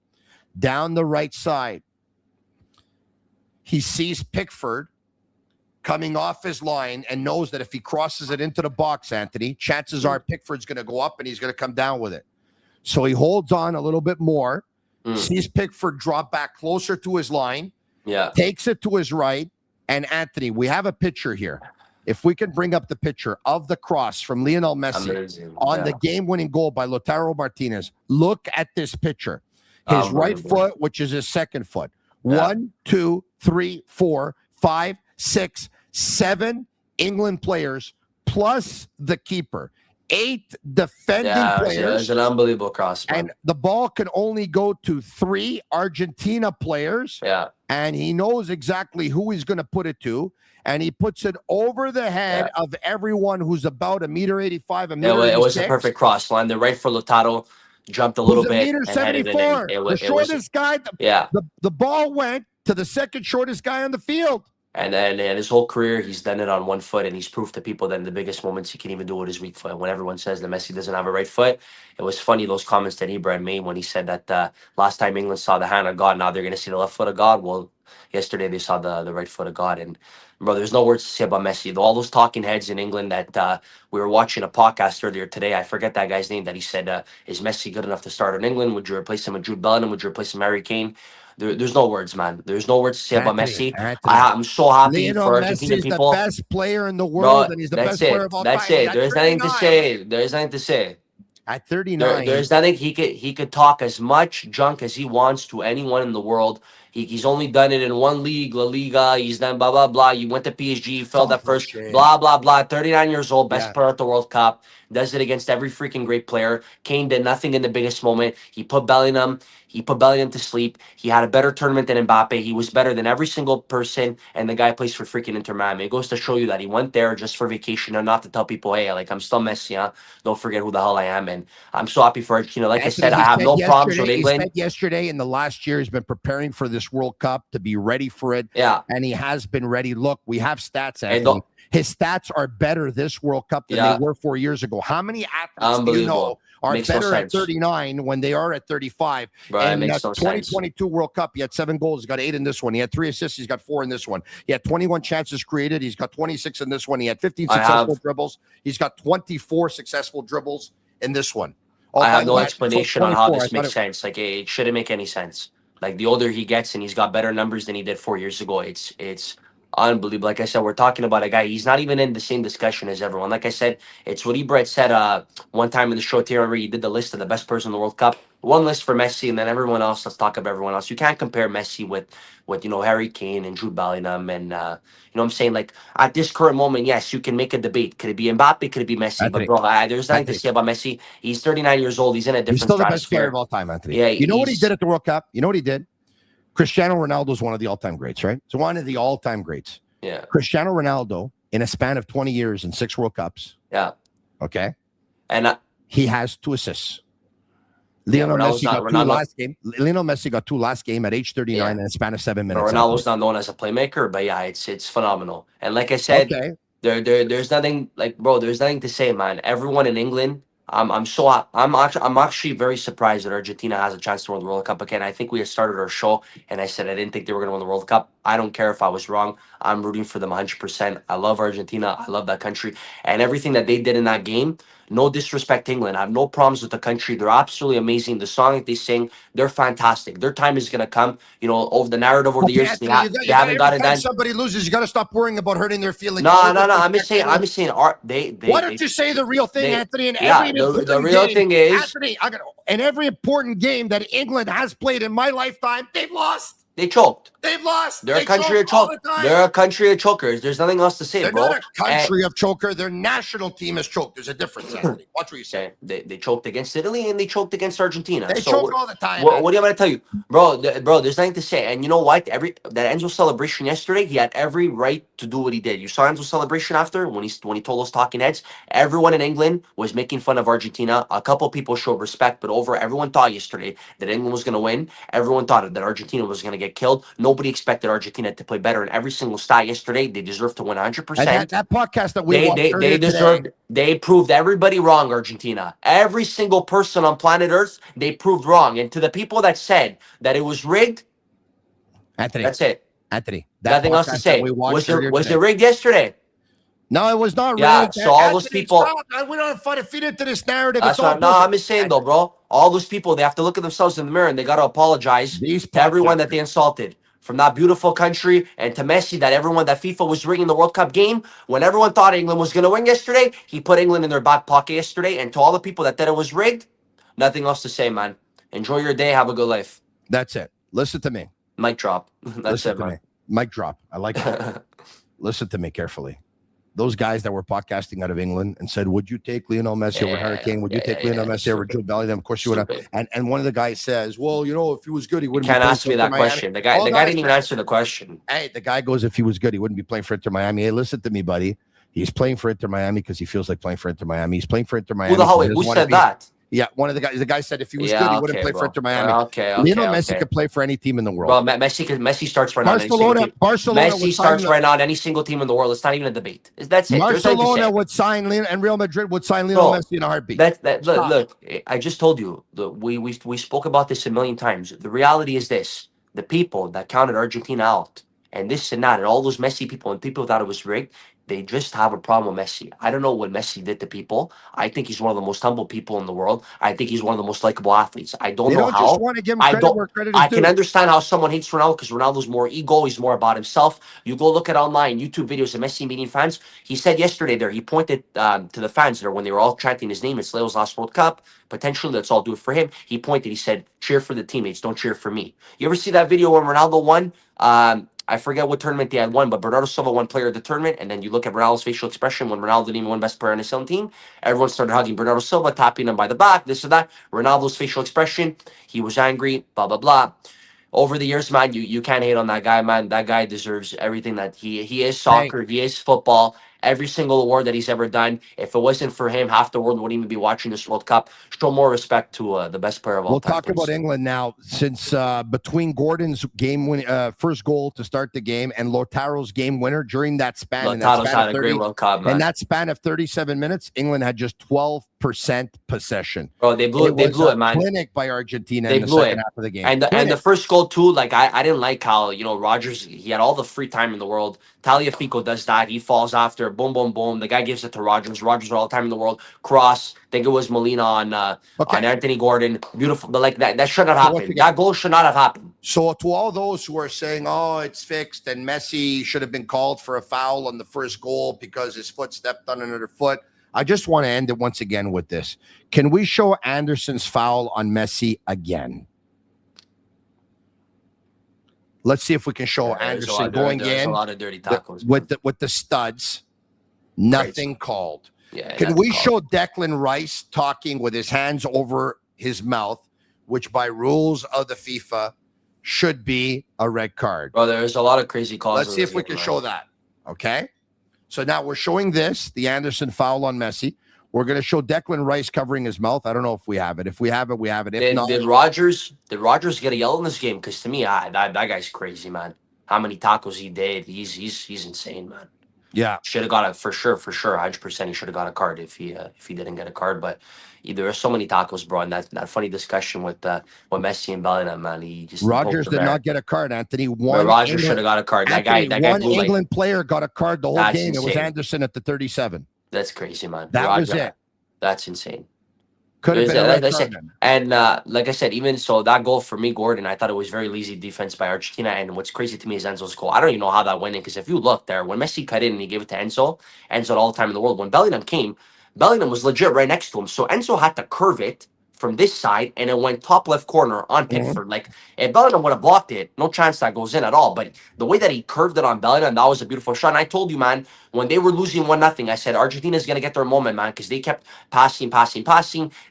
down the right side. He sees Pickford coming off his line and knows that if he crosses it into the box, Anthony, chances are Pickford's going to go up and he's going to come down with it. So he holds on a little bit more, sees Pickford drop back closer to his line, takes it to his right, and Anthony, we have a picture here. If we can bring up the picture of the cross from Lionel Messi on the game-winning goal by Lautaro Martinez, look at this picture. His right foot, which is his second foot. 1, 2, 3, 4, 5, 6, 7 England players plus the keeper. 8 defending players. It's an unbelievable cross, man. And the ball can only go to 3 Argentina players. Yeah. And he knows exactly who he's going to put it to. And he puts it over the head of everyone who's about 1.85 m, 1.86 m. It was a perfect cross line. The right for Lautaro jumped a little bit. 1.74 m. The shortest guy. The ball went to the second shortest guy on the field. And then in his whole career, he's done it on one foot, and he's proved to people that in the biggest moments he can even do it with his weak foot. When everyone says that Messi doesn't have a right foot, it was funny, those comments that Ibra made when he said that last time England saw the hand of God, now they're going to see the left foot of God. Well, yesterday they saw the right foot of God. And, bro, there's no words to say about Messi. All those talking heads in England that we were watching a podcast earlier today, I forget that guy's name, that he said, is Messi good enough to start in England? Would you replace him with Jude Bellingham? Would you replace him with Harry Kane? There's no words, man. There's no words to say about Messi. I'm so happy for Argentinian people. He's the best player in the world, and he's the best player of all time. That's it. There's nothing to say. There's nothing to say. At 39, there's nothing. He could talk as much junk as he wants to anyone in the world. He's only done it in one league, La Liga. He's done blah, blah, blah. You went to PSG, failed at first, blah, blah, blah. 39 years old, best player at the World Cup. Does it against every freaking great player. Kane did nothing in the biggest moment. He put Bellingham to sleep. He had a better tournament than Mbappe. He was better than every single person, and the guy plays for freaking Inter Miami. It goes to show you that he went there just for vacation and not to tell people, hey, like, I'm still Messi, huh? Don't forget who the hell I am. And I'm so happy for Argentina. Like I said, I have no problems with England. He said yesterday in the last year, he's been preparing for this World Cup to be ready for it. Yeah. And he has been ready. Look, we have stats, Anthony. His stats are better this World Cup than they were 4 years ago. How many athletes do you know are better at 39 when they are at 35? Right, in the 2022 World Cup, he had 7 goals. He's got 8 in this one. He had 3 assists. He's got 4 in this one. He had 21 chances created. He's got 26 in this one. He had 15 successful dribbles. He's got 24 successful dribbles in this one. I have no explanation on how this makes sense. Like, it shouldn't make any sense. Like, the older he gets and he's got better numbers than he did 4 years ago, it's unbelievable. Like I said, we're talking about a guy. He's not even in the same discussion as everyone. Like I said, it's what Ibra said one time in the show. Thierry, he did the list of the best players in the World Cup. One list for Messi, and then everyone else. Let's talk about everyone else. You can't compare Messi with Harry Kane and Jude Bellingham, and what I'm saying. Like, at this current moment, yes, you can make a debate. Could it be Mbappe? Could it be Messi? But bro, there's nothing to say about Messi. He's 39 years old. He's in a different. He's still the best player of all time, Anthony. Yeah, you know what he did at the World Cup? You know what he did? Cristiano Ronaldo is one of the all-time greats, right? It's one of the all-time greats. Yeah. Cristiano Ronaldo, in a span of 20 years and 6 World Cups. Yeah. Okay. And he has 2 assists. Lionel Messi got 2 last game at age 39 in a span of 7 minutes. Ronaldo's not known as a playmaker, but yeah, it's phenomenal. And like I said, there's nothing there's nothing to say, man. Everyone in England, I'm actually very surprised that Argentina has a chance to win the World Cup again. I think we had started our show and I said I didn't think they were going to win the World Cup. I don't care if I was wrong. I'm rooting for them 100%. I love Argentina. I love that country. And everything that they did in that game, no disrespect to England. I have no problems with the country. They're absolutely amazing. The song that they sing, they're fantastic. Their time is going to come. Over the narrative over the years, they haven't got it done. Somebody loses, you got to stop worrying about hurting their feelings. No. I'm just saying. Why don't you say the real thing, Anthony? The real thing is, Anthony, in every important game that England has played in my lifetime, they've lost. They choked. They've lost. They're a country of chokers. They're a country of chokers. There's nothing else to say, They're bro. Not a country of choker. Their national team has choked. There's a difference, Anthony. Watch what you say. They choked against Italy and they choked against Argentina. They choke all the time. What do you want me to tell you, bro? There's nothing to say. And you know what? That Enzo celebration yesterday, he had every right to do what he did. You saw Enzo's celebration after when he told those talking heads. Everyone in England was making fun of Argentina. A couple people showed respect, but everyone thought yesterday that England was going to win. Everyone thought that Argentina was going to get killed. Nobody expected Argentina to play better in every single stat yesterday. They deserve to win 100%. And that podcast that we watched they proved everybody wrong, Argentina. Every single person on planet Earth, they proved wrong. And to the people that said that it was rigged, Anthony, that's it. Anthony, that Nothing else to podcast that we say. watched earlier Was today. it rigged yesterday? No, it was not Yeah. rigged. So all those Anthony, people. stop. We don't have to feed into this narrative. That's It's all not. No, bullshit. I'm just saying though, bro. All those people, they have to look at themselves in the mirror and they got to apologize These to everyone that podcasters. they insulted. From that beautiful country and to Messi, that everyone that FIFA was rigging the World Cup game when everyone thought England was going to win yesterday, he put England in their back pocket yesterday. And to all the people that thought it was rigged, nothing else to say, man. Enjoy your day. Have a good life. That's it. Listen to me. Mic drop. That's Listen it, to man. me. Mic drop. I like that. Listen to me carefully. Those guys that were podcasting out of England and said, would you take Lionel Messi over Harry Kane? Would you take Lionel Messi over Jude Bellingham? Of course you would have. And one of the guys says, well, if he was good, he wouldn't Can't be playing ask me for that Inter Miami. question. The guy didn't even answer the question. Hey, the guy goes, if he was good, he wouldn't be playing for Inter Miami. Hey, listen to me, buddy. He's playing for Inter Miami because he feels like playing for Inter Miami. He's playing for Inter Miami. Who said that? Yeah, one of the guys. The guy said if he was good, he wouldn't play for Inter Miami. Lionel Messi could play for any team in the world. Bro, Messi starts right now. Barcelona Messi starts right now on any single team in the world. It's not even a debate. That's it. Barcelona would sign Lionel, and Real Madrid would sign Lionel Messi in a heartbeat. Look, I just told you. We spoke about this a million times. The reality is this: the people that counted Argentina out, and this and that, and all those Messi people, and people thought it was rigged. They just have a problem with Messi. I don't know what Messi did to people. I think he's one of the most humble people in the world. I think he's one of the most likable athletes. I don't know how. Just want to give him credit where credit is I due. can understand how someone hates Ronaldo because Ronaldo's more ego. He's more about himself. You go look at online YouTube videos of Messi meeting fans. He said yesterday there, he pointed to the fans there when they were all chanting his name. It's Leo's last World Cup. Potentially, let's all do it for him. He pointed. He said, cheer for the teammates. Don't cheer for me. You ever see that video when Ronaldo won? I forget what tournament they had won, but Bernardo Silva won player of the tournament. And then you look at Ronaldo's facial expression when Ronaldo didn't even win best player on his own team. Everyone started hugging Bernardo Silva, tapping him by the back, this or that. Ronaldo's facial expression, he was angry, blah, blah, blah. Over the years, man, you can't hate on that guy, man. That guy deserves everything that he is soccer, he is football. Every single award that he's ever done. If it wasn't for him, half the world wouldn't even be watching this World Cup. Show more respect to the best player of all time. We'll talk about England now. Since between Gordon's first goal to start the game and Lautaro's game winner during that span, Lautaro's had a great World Cup, man. In that span of 37 minutes, England had just 12% possession. Bro, they blew it, man. Clinic by Argentina in the second half of the game. And the first goal too, like I didn't like how Rogers, he had all the free time in the world. Taliafico does that. He falls after, boom, boom, boom. The guy gives it to Rogers. Rogers all the time in the world. Cross. I think it was Molina on Anthony Gordon. Beautiful, but like that should not happen. That goal should not have happened. So to all those who are saying, "Oh, it's fixed," and Messi should have been called for a foul on the first goal because his foot stepped on another foot, I just want to end it once again with this. Can we show Anderson's foul on Messi again? Let's see if we can show Anderson going in a lot of dirty tackles with the studs. Nothing called. Yeah, can we show Declan Rice talking with his hands over his mouth, which by rules of the FIFA should be a red card? Bro, there's a lot of crazy calls. Let's see if we can show that. Okay. So now we're showing this, the Anderson foul on Messi. We're going to show Declan Rice covering his mouth. I don't know if we have it. If we have it, we have it. If not, did Rogers get a yell in this game? Because to me, that guy's crazy, man. How many tackles he did? He's insane, man. Yeah, should have got it for sure, 100%. He should have got a card if he didn't get a card. But there are so many tackles, bro. And that funny discussion with Messi and Bellingham, man. Rogers did not get a card, Anthony. Rogers should have got a card. Anthony, that guy one England player got a card the whole game. Insane. It was Anderson at the 37. That's crazy, man. That was it. That's insane. Could have been a red card. And like I said, even so, that goal for me, Gordon, I thought it was very lazy defense by Argentina. And what's crazy to me is Enzo's goal. I don't even know how that went in, because if you look there, when Messi cut in and he gave it to Enzo had all the time in the world. When Bellingham came, Bellingham was legit right next to him. So Enzo had to curve it from this side, and it went top left corner on Pickford. Like, if Bellingham would have blocked it, no chance that goes in at all. But the way that he curved it on Bellingham, that was a beautiful shot. And I told you, man, when they were losing 1-0, I said Argentina's gonna get their moment, man, because they kept passing.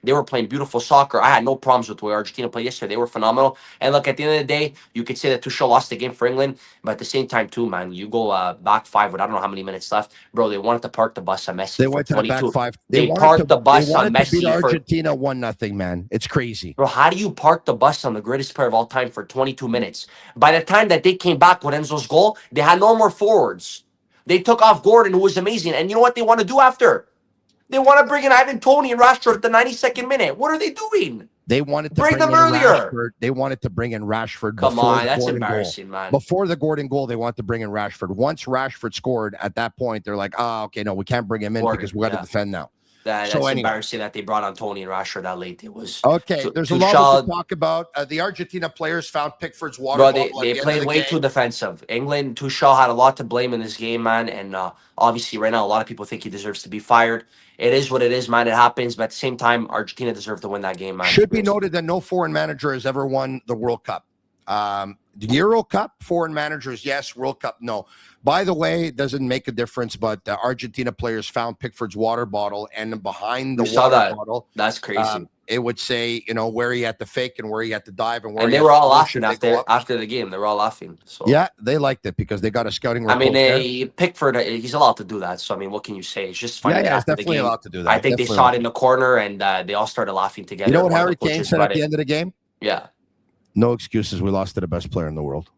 They were playing beautiful soccer. I had no problems with the way Argentina played yesterday. They were phenomenal. And look, at the end of the day, you could say that Tuchel lost the game for England, but at the same time, too, man, you go back 5 with I don't know how many minutes left, bro. They wanted to park the bus on Messi. They went to the back 5. They parked the bus on Messi. Beat Argentina 1-0, man. It's crazy, bro. How do you park the bus on the greatest player of all time for 22 minutes? By the time that they came back with Enzo's goal, they had no more forwards. They took off Gordon, who was amazing. And you know what they want to do after? They want to bring in Ivan Toney and Rashford at the 92nd minute. What are they doing? They wanted to Bring bring them in earlier. Rashford. They wanted to bring in Rashford Come before on, the that's Gordon embarrassing, goal. man. Before the Gordon goal, they wanted to bring in Rashford. Once Rashford scored, at that point, they're like, "Oh, okay, no, we can't bring him in Gordon, because we got to yeah. defend now." That's So anyway, embarrassing that they brought on Tony and Rashford that late. It was okay, there's a lot we could talk about. The Argentina players found Pickford's water Bro, bottle at they the end of played the way game. too defensive. England, Tuchel had a lot to blame in this game, man. And obviously, right now, a lot of people think he deserves to be fired. It is what it is, man. It happens. But at the same time, Argentina deserved to win that game, man. Should be noted that no foreign manager has ever won the World Cup. The Euro Cup, foreign managers, yes. World Cup, no. By the way, it doesn't make a difference, but Argentina players found Pickford's water bottle, and behind the water bottle, that's crazy. It would say, where he had to fake and where he had to dive and where. And he they were all laughing laughing after the game. They were all laughing. So yeah, they liked it because they got a scouting report. I mean, Pickford, he's allowed to do that. So I mean, what can you say? It's just funny. Yeah, After he's definitely the game, allowed to do that. I think they saw it in the corner and they all started laughing together. You know what Harry Kane said at the end of the game? Yeah. No excuses. We lost to the best player in the world.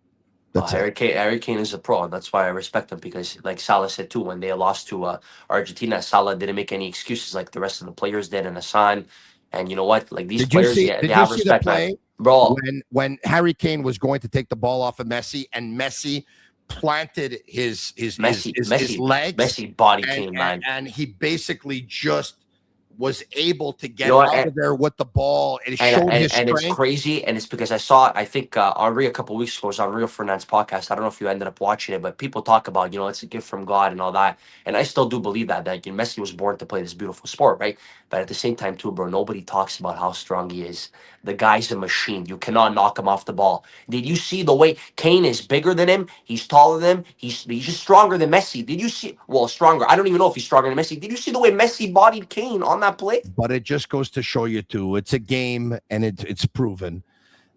That's Harry Kane is a pro. That's why I respect him because, like Salah said too, when they lost to Argentina, Salah didn't make any excuses like the rest of the players did, and Hassan. And you know what? Like these players, they have respect, man. Bro, when Harry Kane was going to take the ball off of Messi, and Messi planted his legs, Messi body came, man, and he basically just was able to get out of there with the ball, and it showed his strength. And it's crazy, and it's because I think Henri a couple weeks ago was on Rio Ferdinand's podcast. I don't know if you ended up watching it, but people talk about, it's a gift from God and all that, and I still do believe that Messi was born to play this beautiful sport, right? But at the same time too, bro, nobody talks about how strong he is. The guy's a machine. You cannot knock him off the ball. Did you see the way Kane is bigger than him? He's taller than him. He's just stronger than Messi. Did you see? Well, stronger. I don't even know if he's stronger than Messi. Did you see the way Messi bodied Kane on that play? But it just goes to show you too, it's a game, and it's proven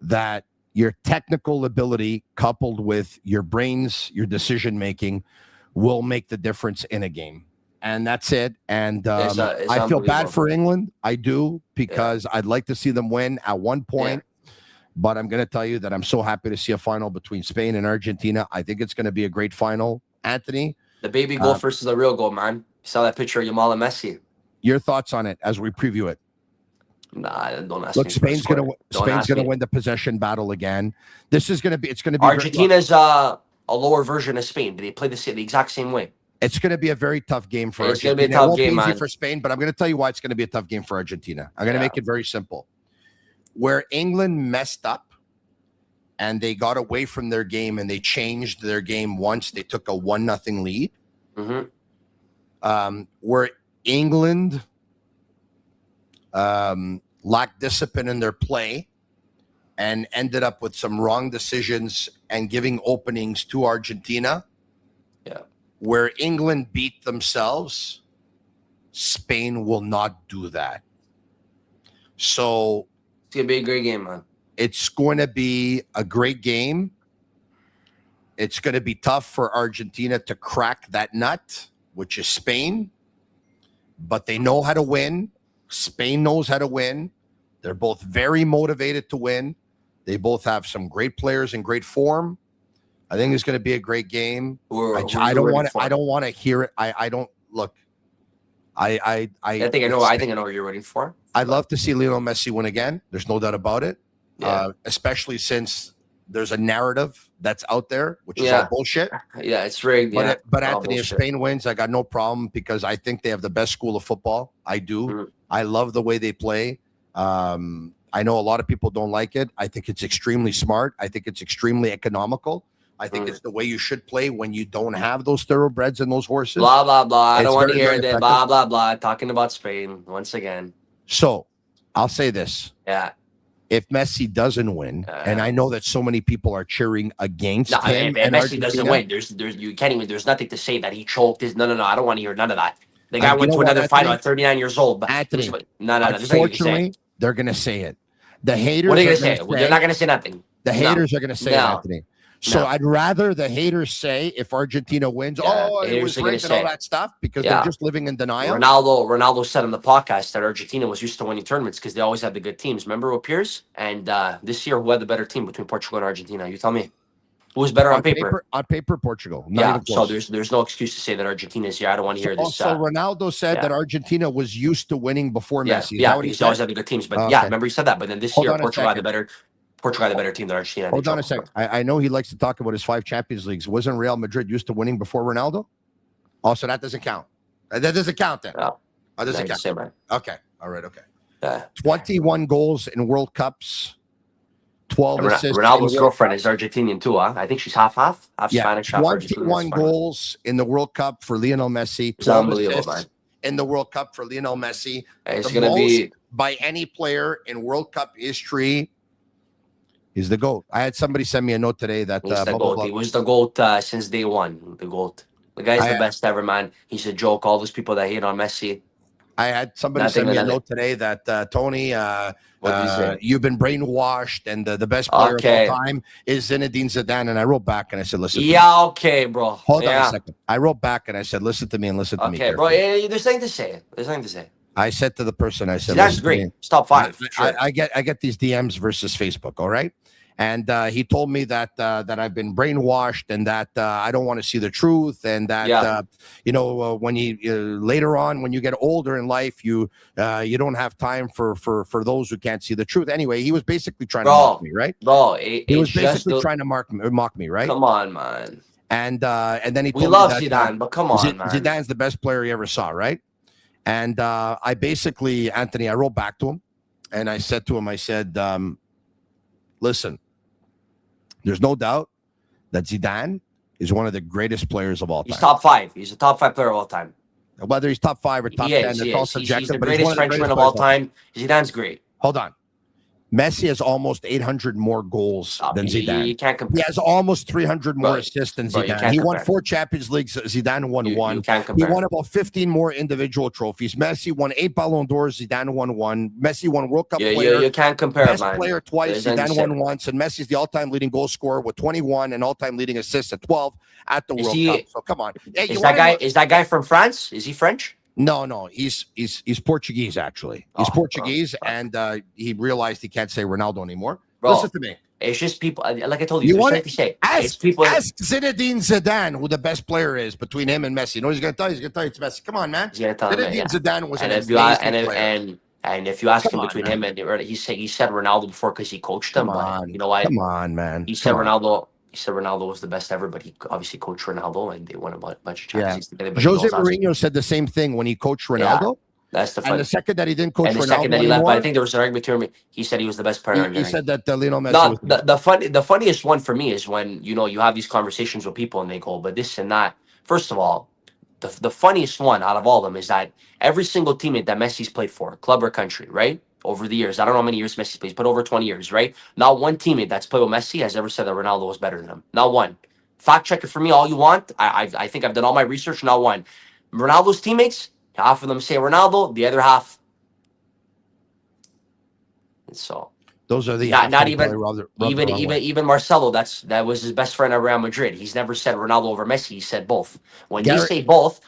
that your technical ability coupled with your brains, your decision making, will make the difference in a game. And that's it. And it's I feel bad for England. I do, because I'd like to see them win at one point. Yeah. But I'm going to tell you that I'm so happy to see a final between Spain and Argentina. I think it's going to be a great final. Anthony? The baby goal versus the real goal, man. You saw that picture of Yamal and Messi. Your thoughts on it as we preview it? Nah, don't ask me. Look, Spain's going to win the possession battle again. It's going to be Argentina's a lower version of Spain. They play the exact same way. It's going to be a very tough game for Argentina. It's going to be a tough game, man. It won't be easy for Spain, but I'm going to tell you why it's going to be a tough game for Argentina. I'm going to make it very simple. Where England messed up and they got away from their game and they changed their game once they took a 1-0 lead. Mm-hmm. Where England lacked discipline in their play and ended up with some wrong decisions and giving openings to Argentina. Yeah. Where England beat themselves, Spain will not do that. So it's going to be a great game, man. It's going to be a great game. It's going to be tough for Argentina to crack that nut, which is Spain. But they know how to win. Spain knows how to win. They're both very motivated to win. They both have some great players in great form. I think it's going to be a great game. I don't want to hear it. I don't look. I think I know what you're rooting for. I'd love to see Lionel Messi win again. There's no doubt about it. Yeah. Especially since there's a narrative that's out there, which is all bullshit. Yeah, it's rigged. But Anthony, if Spain wins, I got no problem because I think they have the best school of football. I do. Mm-hmm. I love the way they play. I know a lot of people don't like it. I think it's extremely smart. I think it's extremely economical. I think it's the way you should play when you don't have those thoroughbreds and those horses. Blah, blah, blah. I don't want to hear that. Blah, blah, blah. Talking about Spain once again. So I'll say this. Yeah. If Messi doesn't win, and I know that so many people are cheering against him. If Messi doesn't win, you can't even. There's nothing to say that he choked. No. I don't want to hear none of that. The guy went to another final at 39 years old. But Anthony, no. Unfortunately, they're going to say it. The haters. What are they going to say? They're not going to say nothing. The haters are going to say it, Anthony. So I'd rather the haters say if Argentina wins, it was rigged and all that stuff, because they're just living in denial. Ronaldo said on the podcast that Argentina was used to winning tournaments because they always had the good teams. Remember with Piers? And this year, who had the better team between Portugal and Argentina? You tell me. Who's better on paper? On paper, Portugal. Not even So close. there's no excuse to say that Argentina is here. I don't want to hear this. So Ronaldo said that Argentina was used to winning before Messi. Is that what he because said? always had the good teams. But remember he said that. But then this year, Portugal had the better team than Argentina. Hold on a second. I know he likes to talk about his 5 Champions Leagues. Wasn't Real Madrid used to winning before Ronaldo? Also, that doesn't count. That doesn't count then. No. Oh, doesn't count. Same, right? Okay. All right. Okay. 21 goals in World Cups. 12 assists. Ronaldo's girlfriend is Argentinian too, huh? I think she's half Spanish, half 21 goals in the World Cup for Lionel Messi. 12 assists in the World Cup for Lionel Messi. It's going to be by any player in World Cup history. He's the GOAT. I had somebody send me a note today that he's the GOAT. He was the GOAT since day one. The GOAT. The guy's the best ever, man. He's a joke. All those people that hate on Messi. I had somebody send me a note today that Tony, you've been brainwashed, and the best player of all time is Zinedine Zidane. And I wrote back and I said, "Listen." Okay, bro. Hold on a second. I wrote back and I said, "Listen to me and listen to me." Okay, bro. There's nothing to say. I said to the person, I said, "That's great. It's top 5." I get these DMs versus Facebook. All right. And he told me that I've been brainwashed and that I don't want to see the truth, and that when you later on, when you get older in life, you don't have time for those who can't see the truth. Anyway, he was basically trying to mock me, right? Bro, he was basically trying to mock me, right? Come on, man. And then he told we love me that, Zidane, but come on, man. Zidane's the best player he ever saw, right? And I basically, Anthony, I wrote back to him, and I said to him, I said, listen. There's no doubt that Zidane is one of the greatest players of all time. He's top 5. He's a top 5 player of all time. Whether he's top 5 or top 10, it's all subjective. He's the greatest Frenchman of all time. Zidane's great. Hold on. Messi has almost 800 more goals than Zidane. You can't compare. He has almost 300 more assists than Zidane. He won 4 Champions Leagues. Zidane won 1. You can't compare. He won about 15 more individual trophies. Messi won 8 Ballon d'Ors. Zidane won 1. Messi won World Cup player. You can't compare, Best man. player twice. Zidane won once. And Messi's the all-time leading goal scorer with 21 and all-time leading assists at 12 at the World Cup. So come on. Hey, is that guy from France? Is he French? No, he's Portuguese, actually. He's Portuguese, and he realized he can't say Ronaldo anymore. Bro, listen to me. It's just people, like I told you, there's nothing to say. Ask Zinedine Zidane who the best player is between him and Messi. You know what he's going to tell you? He's going to tell you it's Messi. Come on, man. Zinedine Zidane was an amazing player. And if you ask him between him and he said Ronaldo before because he coached him. But you know what? Come on, man. He said Ronaldo. He said Ronaldo was the best ever, but he obviously coached Ronaldo, and they won a bunch of Champions Leagues together. Jose Mourinho said the same thing when he coached Ronaldo. That's the and the second that he didn't coach Ronaldo the second that he left, but I think there was an argument between him. He said he was the best player. He said that Lionel Messi. The funniest one for me is when you have these conversations with people and they go, but this and that. First of all, the funniest one out of all of them is that every single teammate that Messi's played for, club or country, right? Over the years, I don't know how many years Messi plays, but over 20 years, right? Not one teammate that's played with Messi has ever said that Ronaldo was better than him. Not one. Fact check it for me all you want. I think I've done all my research. Not one. Ronaldo's teammates, half of them say Ronaldo, the other half. So those are the not even Marcelo. That was his best friend at Real Madrid. He's never said Ronaldo over Messi. He said both. When they say both,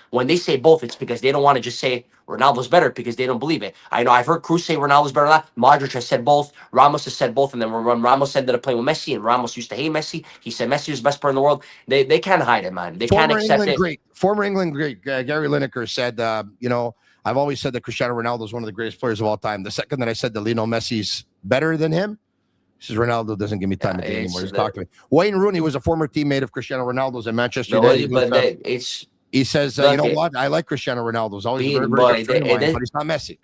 it's because they don't want to just say Ronaldo's better because they don't believe it. I know I've heard Cruz say Ronaldo's better than that. Modric has said both. Ramos has said both. And then when Ramos ended up playing with Messi, and Ramos used to hate Messi, he said Messi was the best player in the world. They can't hide it, man. They can't accept it. Former England great Gary Lineker said, I've always said that Cristiano Ronaldo is one of the greatest players of all time. The second that I said that Lionel Messi's better than him, he says Ronaldo doesn't give me time to anymore. He's talking to me. Wayne Rooney was a former teammate of Cristiano Ronaldo's at Manchester United. He says, you know what? I like Cristiano Ronaldo. He's always very, very good friend of mine, but he's not Messi.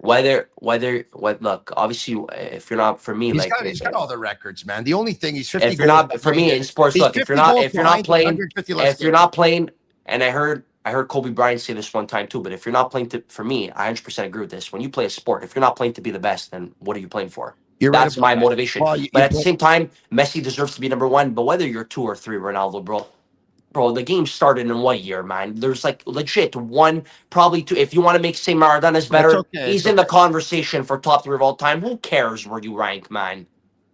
Look, obviously, if you're not, for me, he's got all the records, man. The only thing he's 50. If you're not, for me in sports, look, if you're not playing, and I heard Kobe Bryant say this one time too, but if you're not playing for me, I 100% agree with this. When you play a sport, if you're not playing to be the best, then what are you playing for? That's my motivation. But at the same time, Messi deserves to be number 1. But whether you're 2 or 3, Ronaldo, bro, the game started in what year, man? There's legit 1, probably 2. If you want to say Maradona's better, he's in the conversation for top 3 of all time. Who cares where you rank, man?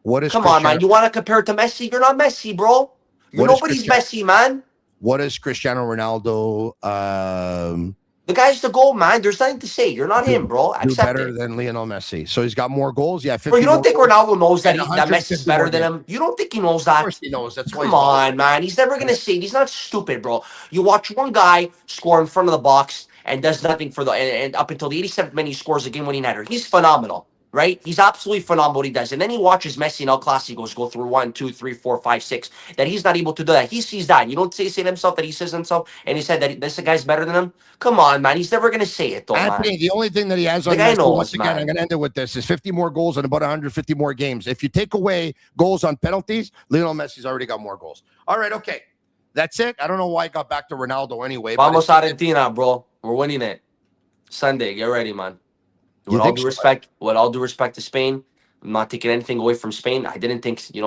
Come on, man. You want to compare it to Messi? You're not Messi, bro. Nobody's Messi, man. What does Cristiano Ronaldo The guy's the goal, man. There's nothing to say. You're not him, bro. Do Accept better it. than Lionel Messi. So he's got more goals. Yeah, 50 Bro, you don't more think goals Ronaldo knows that and that Messi's 150 better more than games. him? You don't think he knows Of that? course he knows. That's why Come he's on, man. He's never gonna say it. He's not stupid, bro. You watch one guy score in front of the box and does nothing for and up until the 87th minute he scores a game-winning header. He's phenomenal, right? He's absolutely phenomenal what he does. And then he watches Messi and El Clásicos go through 1, 2, 3, 4, 5, 6. That he's not able to do that. He sees that. You don't say to himself that he says himself and he said that this guy's better than him. Come on, man. He's never gonna say it, though, Anthony, man. the only thing that he has The on guy Messi, knows, once again, man. I'm going to end it with this, is 50 more goals and about 150 more games. If you take away goals on penalties, Lionel Messi's already got more goals. All right, okay. That's it. I don't know why I got back to Ronaldo anyway. Vamos Argentina, bro. We're winning it. Sunday, get ready, man. You think so? With all due respect to Spain, I'm not taking anything away from Spain. I didn't think, We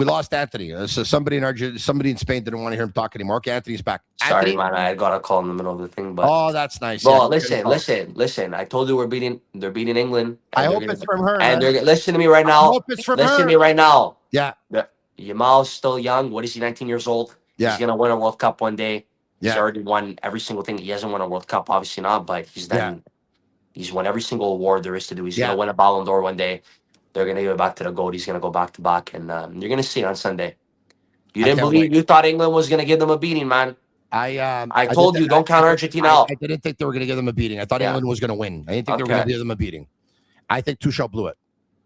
lost Anthony. So somebody in Spain didn't want to hear him talk anymore. Okay, Anthony's back. sorry, Anthony? man. I got a call in the middle of the thing, but Oh, that's nice. bro, Yeah, listen. I told you they're beating England. I hope it's from her. And man. listen to me right I now. hope it's from Listen her. to me right now. Yeah, Yamal's still young. What is he? 19 years old. Yeah. He's gonna win a World Cup one day. He's Yeah. already won every single thing. He hasn't won a World Cup, obviously not, but he's done. He's won every single award there is to do. He's gonna win a Ballon d'Or one day. They're gonna give it back to the GOAT. He's gonna go back to back, and you're gonna see it on Sunday. You didn't believe. You thought England was gonna give them a beating, man. I told you, don't count Argentina out. I didn't think they were going to give them a beating. I thought England was going to win. I didn't think they were going to give them a beating. I think Tuchel blew it.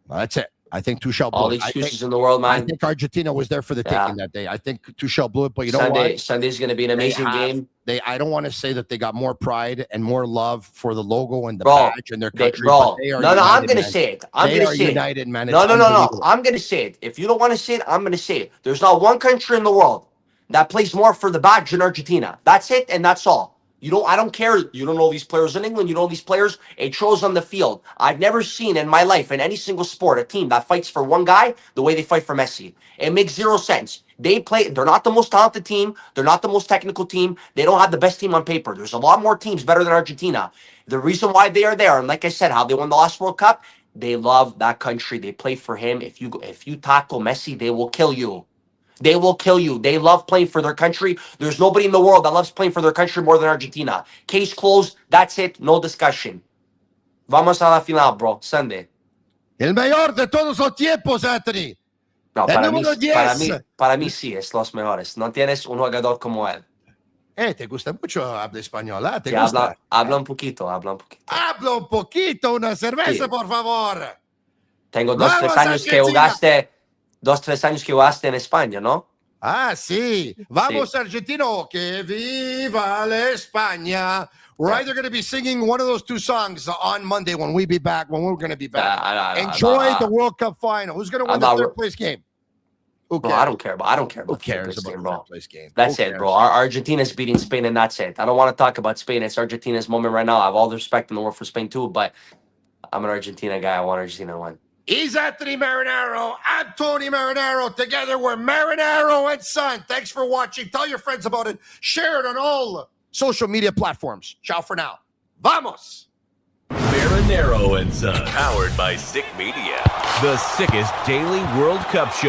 That's it. I think Tuchel blew it. All the excuses in the world, man. I think Argentina was there for the taking that day. I think Tuchel blew it, but you know what? Sunday's going to be an amazing game. I don't want to say that they got more pride and more love for the logo and the badge and their country. No, united, I'm going to say it. I'm going to say united, man. No. I'm going to say it. If you don't want to say it, I'm going to say it. There's not one country in the world that plays more for the badge than Argentina. That's it, and that's all. I don't care. You don't know these players in England. You know these players. It shows on the field. I've never seen in my life in any single sport a team that fights for one guy the way they fight for Messi. It makes zero sense. They're not the most talented team. They're not the most technical team. They don't have the best team on paper. There's a lot more teams better than Argentina. The reason why they are there, and like I said, how they won the last World Cup, they love that country. They play for him. If you tackle Messi, they will kill you. They will kill you. They love playing for their country. There's nobody in the world that loves playing for their country more than Argentina. Case closed. That's it. No discussion. Vamos a la final, bro. Sunday. El mayor de todos los tiempos, Anthony. No, para mí sí es los mejores. No tienes un jugador como él. Te gusta mucho hablar español, ¿eh? ¿Te gusta? Habla un poquito. Habla un poquito. Una cerveza, por favor. Tengo 2-3 años que jugaste. 2-3 años que jugaste en España, ¿no? Ah, sí. Vamos, Argentino. Que viva la España. We're either going to be singing one of those two songs on Monday when we're going to be back. Enjoy the World Cup final. Who's going to win the third place game? Who cares? Bro, I don't care about Who cares about the third place game? That's it, bro. Argentina's beating Spain, and that's it. I don't want to talk about Spain. It's Argentina's moment right now. I have all the respect in the world for Spain, too, but I'm an Argentina guy. I want Argentina to win. He's Anthony Marinaro. I'm Tony Marinaro. Together, we're Marinaro and Son. Thanks for watching. Tell your friends about it. Share it on all social media platforms. Ciao for now. Vamos! Marinaro and Son, powered by Sick Media. The sickest daily World Cup show.